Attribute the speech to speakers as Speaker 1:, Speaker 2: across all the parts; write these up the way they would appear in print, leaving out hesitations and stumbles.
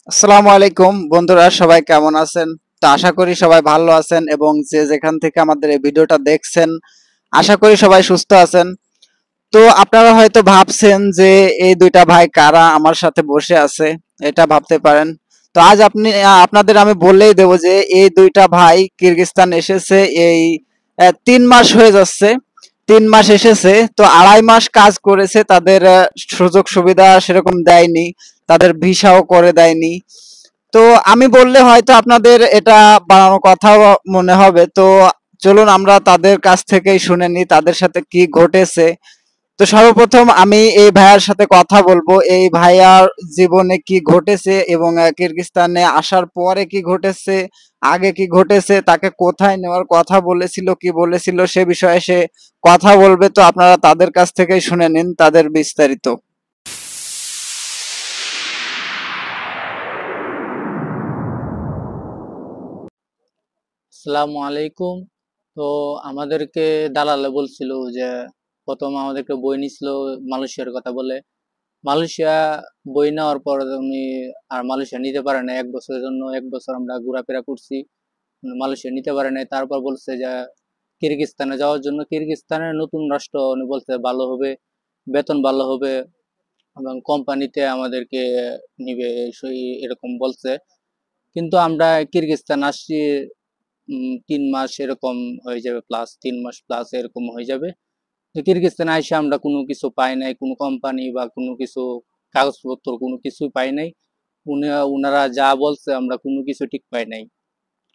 Speaker 1: আসসালামু আলাইকুম বন্ধুরা, সবাই কেমন আছেন? তো আশা করি সবাই ভালো আছেন এবং যে যেখান থেকে আমাদের এই ভিডিওটা দেখছেন আশা করি সবাই সুস্থ আছেন। তো আপনারা হয়তো ভাবছেন যে এই দুইটা ভাই কারা আমার সাথে বসে আছে, এটা ভাবতে পারেন। তো আজ আপনাদের আমি বললেই দেব যে এই দুইটা ভাই কিরগিজস্তান এসেছে এই 3 মাস হয়ে যাচ্ছে। 3 মাস এসেছে, তো 2.5 মাস কাজ করেছে। তাদের সুযোগ সুবিধা সেরকম দেয়নি, তাদের ভিসাও করে দেয়নি। তো আমি বললে হয়তো আপনাদের এটা বানানো কথা মনে হবে। তো চলুন আমরা তাদের কাছ থেকেই শুনে নিই তাদের সাথে কি ঘটেছে। তো সর্বপ্রথম আমি এই ভাইয়ার সাথে কথা বলবো, এই ভাইয়ার জীবনে কি ঘটেছে এবং কিরগিজস্তানে আসার পরে কি ঘটেছে, আগে কি ঘটেছে, তাকে কোথায় নেওয়ার কথা বলেছিল, কি বলেছিল সে বিষয়ে সে কথা বলবে। তো আপনারা তাদের কাছ থেকেই শুনে নিন তাদের বিস্তারিত।
Speaker 2: আসসালামু আলাইকুম। তো আমাদেরকে দালালে বলছিল যে প্রথম আমাদেরকে বই নিছিল মালয়েশিয়ার কথা বলে। মালয়েশিয়া বই নেওয়ার পর উনি আর মালয়েশিয়া নিতে পারে না। 1 বছরের জন্য 1 বছর আমরা ঘোরাফেরা করছি, মালয়েশিয়া নিতে পারে নাই। তারপর বলছে যে কিরগিজস্তানে যাওয়ার জন্য। কিরগিজস্তানের নতুন রাষ্ট্র, উনি বলছে ভালো হবে, বেতন ভালো হবে এবং কোম্পানিতে আমাদেরকে নিবে, এরকম বলছে। কিন্তু আমরা কিরগিজস্তান আসছি 3 মাস এরকম হয়ে যাবে, প্লাস 3 মাস প্লাস এরকম হয়ে যাবে। তো কিরগিজস্তানে আইসা আমরা কোনো কিছু পাই নাই, কোনো কোম্পানি বা কোনো কিছু কাগজপত্র কোনো কিছুই পাই নাই। উনারা যা বলছে আমরা কোনো কিছু ঠিক পাই নাই।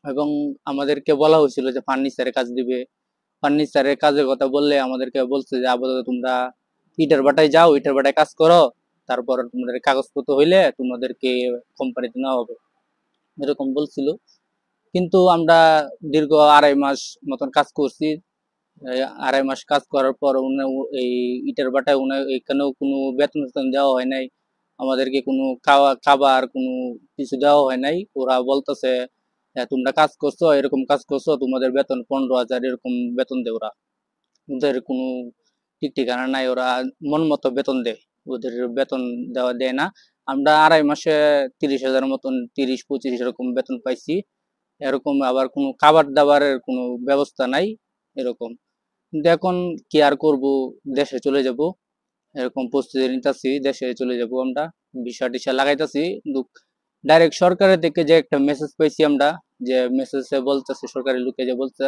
Speaker 2: এবং আমাদেরকে বলা হয়েছিল যে ফার্নিচারের কাজ দিবে। ফার্নিচারের কাজের কথা বললে আমাদেরকে বলছে যে আপাতত তোমরা ইটার ভাটায় যাও, ইটার ভাটায় কাজ করো, তারপর তোমাদের কাগজপত্র হইলে তোমাদেরকে কোম্পানিতে নেওয়া হবে, এরকম বলছিল। কিন্তু আমরা দীর্ঘ 2.5 মাস মতন কাজ করছি। 2.5 মাস কাজ করার পর এই ইটের ভাটায় এখানেও কোনো বেতন টেতন দেওয়া হয় নাই। আমাদেরকে কোনো খাবার কোনো কিছু দেওয়া হয় নাই। ওরা বলতেছে তোমরা কাজ করছো, এরকম কাজ করছো, তোমাদের বেতন 15,000 এরকম বেতন দেয় ওরা। ওদের কোনো ঠিক ঠিকানা নাই, ওরা মন মতো বেতন দেয়। ওদের বেতন দেয় না। আমরা 2.5 মাসে 30,000 মতন, 30-25 এরকম বেতন পাইছি। এরকম আবার কোনো খাবার দাবারের কোনো ব্যবস্থা নাই এরকম। কিন্তু এখন কি আর করব, দেশে চলে যাব, এরকম প্রস্তুতি নিতেছি, দেশে চলে যাব আমরা। ভিসা টিসা লাগাইতেছি, কিন্তু ডাইরেক্ট সরকারের থেকে যে একটা মেসেজ পাইছি আমরা, যে মেসেজে বলতেছে, সরকারি লোকে যে বলছে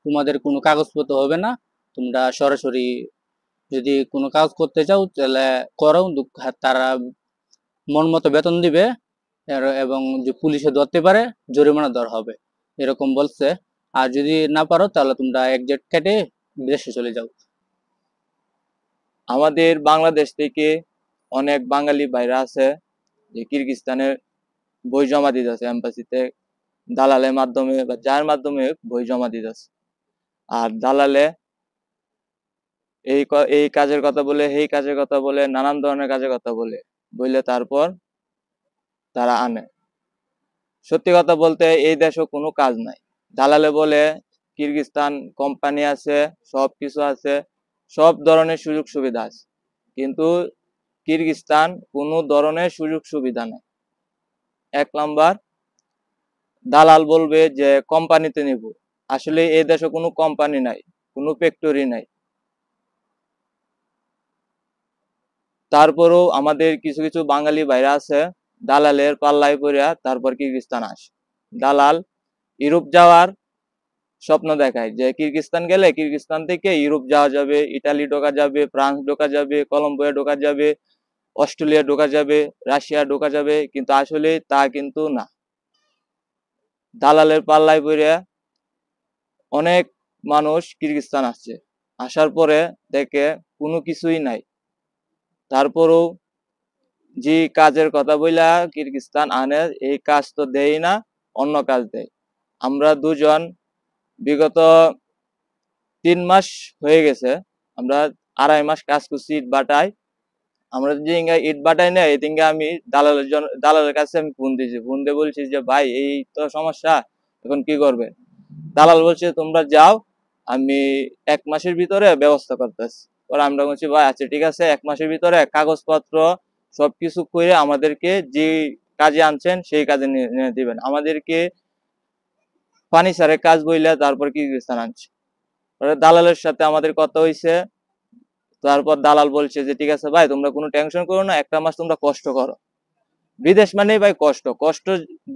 Speaker 2: তোমাদের কোনো কাগজপত্র হবে না, তোমরা সরাসরি যদি কোনো কাজ করতে চাও তাহলে করো, তারা মন মতো বেতন দিবে। এবং যে পুলিশে ধরতে পারে, জরিমানা দেওয়া হবে, এরকম বলছে। আর যদি না পারো তাহলে তোমরা একজেট কেটে বিদেশে চলে যাও।
Speaker 3: আমাদের বাংলাদেশ থেকে অনেক বাঙালি ভাইরা আছে যে কিরগিজস্তানের বই জমা দিতেছে এম্বাসিতে, দালালের মাধ্যমে বা যার মাধ্যমে বই জমা দিতেছে। আর দালালে এই কাজের কথা বলে, এই কাজের কথা বলে, নানান ধরনের কাজের কথা বলে তারপর তারা আনে। সত্যি কথা বলতে এই দেশে কোনো কাজ নাই। দালালে বলে কিরগিজস্তান কোম্পানি আছে, সব কিছু আছে, সব ধরনের সুযোগ সুবিধা আছে, কিন্তু কিরগিজস্তান কোনো ধরনের সুযোগ সুবিধা নেই। 1 নাম্বার, দালাল বলবে যে কোম্পানিতে নিব, আসলে এই দেশে কোনো কোম্পানি নাই, কোনো ফ্যাক্টরি নাই। তারপরেও আমাদের কিছু কিছু বাঙালি ভাইরা আছে দালালের পাল্লায় পড়িয়া তারপর কিরগিজস্তান আসে। দালাল ইউরোপ যাওয়ার স্বপ্ন দেখায় যে কিরগিজস্তান গেলে কিরগিজস্তান থেকে ইউরোপ যাওয়া যাবে, ইটালি ঢোকা যাবে, ফ্রান্স ঢোকা যাবে, কলম্বিয়া ঢোকা যাবে, অস্ট্রেলিয়া ঢোকা যাবে, রাশিয়া ঢোকা যাবে, কিন্তু আসলে তা কিন্তু না। দালালের পাল্লায় পড়ে অনেক মানুষ কিরগিজস্তান আসছে, আসার পরে দেখে কোনো কিছুই নাই। তারপরেও যে কাজের কথা বইলা কিরগিজস্তান আনে, এই কাজ তো দেয় না, অন্য কাজ দেয়। আমরা দুজন বিগত 3 মাস হয়ে গেছে, আমরা 2.5 মাস কাজ করছি ইট বাটায়। আমরা যে ইট বাটাই না, এদিকে আমি দালালের কাছে আমি ফোন দিয়েছি, ফোন দিয়ে বলছি যে ভাই এই তো সমস্যা, এখন কি করবে? দালাল বলছে তোমরা যাও, আমি 1 মাসের ভিতরে ব্যবস্থা করতেছি। পরে আমরা বলছি ভাই আচ্ছা ঠিক আছে, 1 মাসের ভিতরে কাগজপত্র সবকিছু করে আমাদেরকে যে কাজে আনছেন সেই কাজে নিয়ে দিবেন। আমাদেরকে ফার্নিচারের কাজ বইলে তারপর কিরগিজস্তান আনছে। দালালের সাথে আমাদের কথা হয়েছে, তারপর দালাল বলছে যে ঠিক আছে ভাই, তোমরা কোনো টেনশন করো না, একটা মাস তোমরা কষ্ট করো। বিদেশ মানেই ভাই কষ্ট, কষ্ট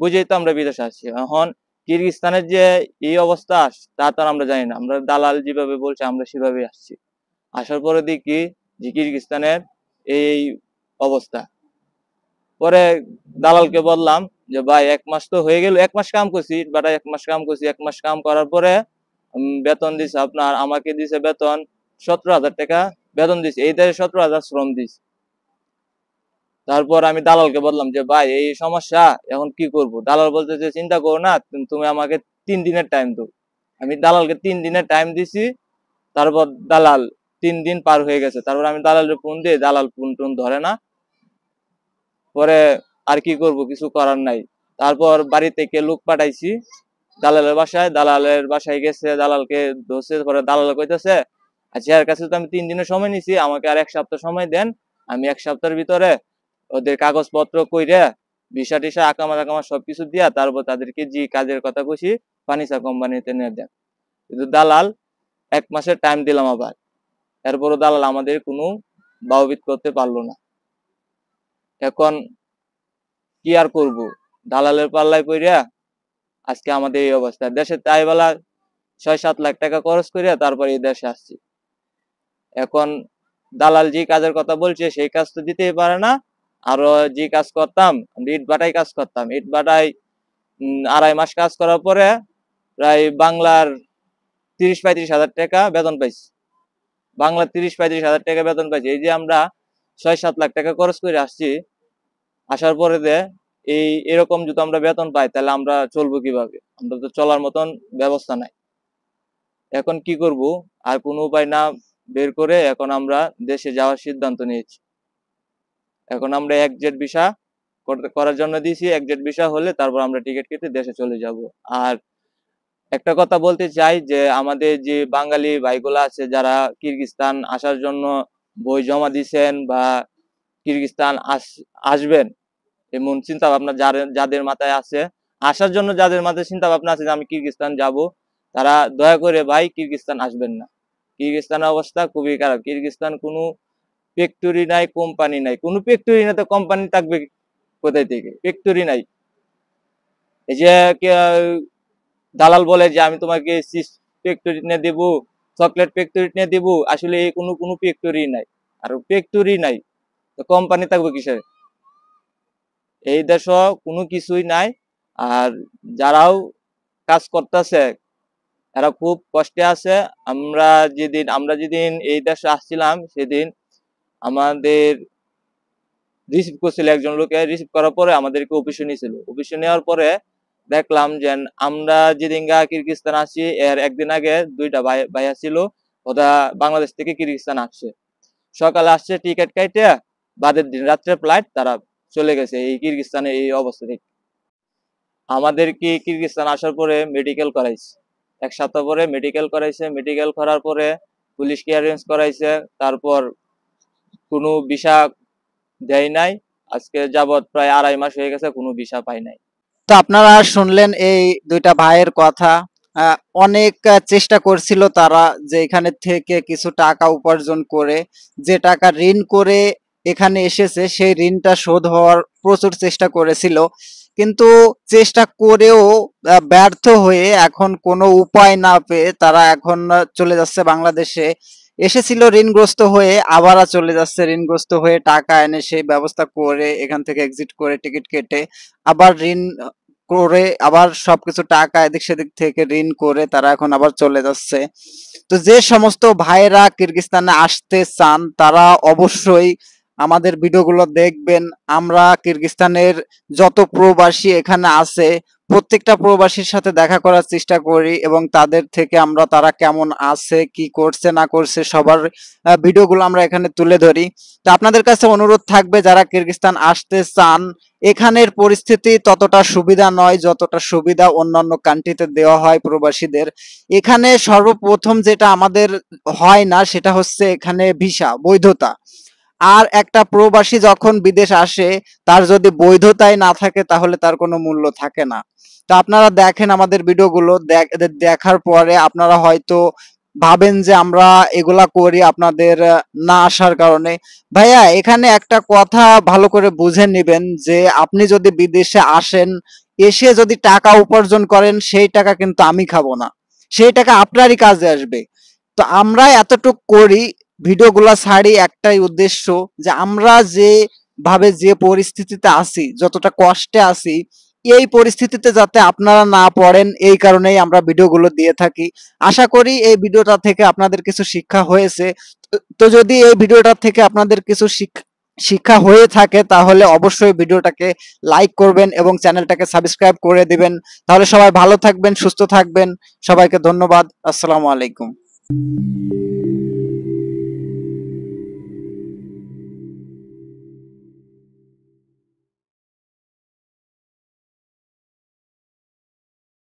Speaker 3: বুঝেই তো আমরা বিদেশ আসছি। এখন কিরগিজস্তানের যে এই অবস্থা তা তো আমরা জানি না, আমরা দালাল যেভাবে বলছে আমরা সেভাবে আসছি। আসার পরে দেখি যে কিরগিজস্তানের এই অবস্থা। পরে দালালকে বললাম যে ভাই 1 মাস তো হয়ে গেল, 1 মাস কাম করছি বাট 1 মাস কাম করছি, 1 মাস কাম করার পরে বেতন দিছে আপনার, আমাকে দিছে বেতন 17,000 টাকা বেতন দিছে, এই দেশে 17,000 শ্রম দিছে। তারপর আমি দালালকে বললাম যে ভাই এই সমস্যা, এখন কি করব? দালাল বলতে যে চিন্তা করো না, তুমি আমাকে 3 দিনের টাইম দাও। আমি দালালকে 3 দিনের টাইম দিছি। তারপর দালাল 3 দিন পার হয়ে গেছে, তারপর আমি দালালের ফোন দিয়ে, দালাল ফোন টোন ধরে না। পরে আর কি করব, কিছু করার নাই। তারপর বাড়ি থেকে লোক পাঠাইছি দালালের বাসায়, দালালের বাসায় গেছে, দালালকে ধরছে। পরে দালাল কইতেছে আচ্ছা, এর কাছে তো আমি 3 দিনের সময় নিছি, আমাকে আর 1 সপ্তাহ সময় দেন, আমি 1 সপ্তাহের ভিতরে ওদের কাগজপত্র কইরে ভিসা টিসা আকামা টাকামা সবকিছু দিয়া তারপর তাদেরকে যে কাজের কথা কইছি ফার্নিচার কোম্পানিতে নিয়ে দেন। কিন্তু দালাল 1 মাসের টাইম দিলাম আবার, এরপরও দালাল আমাদের কোনো বাউবিত করতে পারলো না। এখন কি আর করব, দালালের পাল্লায় পইরা আজকে আমাদের এই অবস্থা। দেশে তাই বেলা 6-7 লাখ টাকা খরচ করিয়া তারপর এই দেশে আসছি। এখন দালাল যে কাজের কথা বলছে সেই কাজ তো দিতেই পারে না। আরো যে কাজ করতাম, ইট ভাটাই কাজ করতাম, ইট ভাটাই 2.5 মাস কাজ করার পরে প্রায় বাংলার 30-35 হাজার টাকা বেতন পাইছি। বাংলা 30-35 হাজার টাকা বেতন পাইছি। এই যে আমরা 6-7 লাখ টাকা খরচ করে আসছি, আসার পরে যে এরকম যদি আমরা বেতন পাই তাহলে আমরা চলবো কিভাবে? আমরা তো চলার মতন ব্যবস্থা নাই। এখন কি করব, আর কোনো উপায় না বের করে এখন আমরা দেশে যাওয়ার সিদ্ধান্ত নিয়েছি। এখন আমরা এক্সজেট ভিসা করার জন্য দিয়েছি, এক্সজেট ভিসা হলে তারপর আমরা টিকিট কেটে দেশে চলে যাব। আর একটা কথা বলতে চাই যে আমাদের যে বাঙালি ভাইগুলো আছে যারা কিরগিজস্তান আসার জন্য বই জমা দিয়েছেন বা কিরগিজস্তান আসবেন এমন চিন্তা ভাবনা যাদের মাথায় আছে, আসার জন্য যাদের মাথায় চিন্তা ভাবনা আছে যে আমি কিরগিজস্তান যাব, তারা দয়া করে ভাই কিরগিজস্তান আসবেন না। কিরগিজস্তানের অবস্থা খুবই খারাপ। কিরগিজস্তান কোনো ফ্যাক্টরি নাই, কোম্পানি নাই। কোনো ফ্যাক্টরি না তো কোম্পানি থাকবে কোথায় থেকে? ফ্যাক্টরি নাই। এই যে দালাল বলে যে আমি তোমাকে চিজ ফ্যাক্টরি নিয়ে দেবো, চকলেট ফ্যাক্টরি নিয়ে দেবো, আসলে কোনো ফ্যাক্টরি নাই। আর ফ্যাক্টরি নাই তো কোম্পানি থাকবে কিসের? এই দেশ কোনো কিছুই নাই। আর যারাও কাজ করতেছে এরা খুব কষ্টে আছে। আমরা যেদিন এই দেশে আসছিলাম সেদিন আমাদের রিসিভ করছিল একজন লোকে। রিসিভ করার পরে আমাদেরকে অফিসে নিয়েছিল। অফিসে নেওয়ার পরে দেখলাম যে আমরা যেদিন কিরগিজস্তান আসছি এর একদিন আগে 2টা ভাইয়া ছিল, ওরা বাংলাদেশ থেকে কিরগিজস্তান আসছে। সকালে আসছে টিকিট কাইটে, বাদের দিন রাত্রে ফ্লাইট, তারা চলে গেছে এই কিরগিজস্তানে এই অবস্থা থেকে। আমাদেরকে কিরগিজস্তান আসার পরে মেডিকেল করাইছে, 1 সপ্তাহ পরে মেডিকেল করাইছে। মেডিকেল করার পরে পুলিশ ক্লিয়ারেন্স করাইছে, তারপর কোনো ভিসা দেয় নাই। আজকে যাবত প্রায় 2.5 মাস হয়ে গেছে, কোনো ভিসা পাই নাই।
Speaker 1: তো আপনারা শুনলেন এই 2টা ভাইয়ের কথা। অনেক চেষ্টা করছিল তারা যে এখানে থেকে কিছু টাকা উপার্জন করে, যে টাকা ঋণ করে এখানে এসেছে সেই ঋণটা শোধ হওয়ার প্রচুর চেষ্টা করেছিল, কিন্তু চেষ্টা করেও ব্যর্থ হয়ে এখন কোনো উপায় না পেয়ে তারা এখন চলে যাচ্ছে বাংলাদেশে। এসেছিল ঋণগ্রস্ত হয়ে, আবার চলে যাচ্ছে ঋণগ্রস্ত হয়ে, টাকা এনে সেই ব্যবস্থা করে এখান থেকে এক্সিট করে টিকিট কেটে আবার ঋণ করে আবার সবকিছু টাকা এদিক সেদিক থেকে ঋণ করে তারা এখন আবার চলে যাচ্ছে। তো যে সমস্ত ভাইরা কিরগিজস্তানে আসতে চান তারা অবশ্যই আমাদের ভিডিওগুলো দেখবেন। আমরা কিরগিজস্তানের যত প্রবাসী এখানে আছে প্রত্যেকটা প্রবাসীর সাথে দেখা করার চেষ্টা করি এবং তাদের থেকে আমরা তারা কেমন আছে, কি করছে না করছে সবার ভিডিওগুলো আমরা এখানে তুলে ধরি। তো আপনাদের কাছে অনুরোধ থাকবে যারা কিরগিজস্তান আসতে চান, এখানের পরিস্থিতি ততটা সুবিধা নয় যতটা সুবিধা অন্যান্য কান্ট্রিতে দেওয়া হয় প্রবাসীদের। এখানে সর্বপ্রথম যেটা আমাদের হয় না সেটা হচ্ছে এখানে ভিসা বৈধতা। আর একটা প্রবাসী যখন বিদেশ আসে, তার যদি বৈধতাই না থাকে তাহলে তার কোনো মূল্য থাকে না। তো আপনারা দেখেন আমাদের ভিডিওগুলো, দেখার পরে আপনারা হয়তো ভাবেন যে আমরা এগুলা করি আপনাদের না আসার কারণে। ভাইয়া, এখানে একটা কথা ভালো করে বুঝে নেবেন যে আপনি যদি বিদেশে আসেন, এসে যদি টাকা উপার্জন করেন, সেই টাকা কিন্তু আমি খাবো না, সেই টাকা আপনারই কাজে আসবে। তো আমরা এতটুক করি, ভিডিওগুলা ছাড়ি একটাই উদ্দেশ্য, যে আমরা যে ভাবে যে পরিস্থিতিতে আছি, যতটা কষ্টে আছি, এই পরিস্থিতিতে যাতে আপনারা না পড়েন, এই কারণেই আমরা ভিডিওগুলো দিয়ে থাকি। আশা করি এই ভিডিওটা থেকে আপনাদের কিছু শিক্ষা হয়েছে। তো যদি এই ভিডিওটা থেকে আপনাদের কিছু শিক্ষা হয়ে থাকে তাহলে অবশ্যই ভিডিওটাকে লাইক করবেন এবং চ্যানেলটাকে সাবস্ক্রাইব করে দিবেন। তাহলে সবাই ভালো থাকবেন, সুস্থ থাকবেন। সবাইকে ধন্যবাদ। আসসালামু আলাইকুম।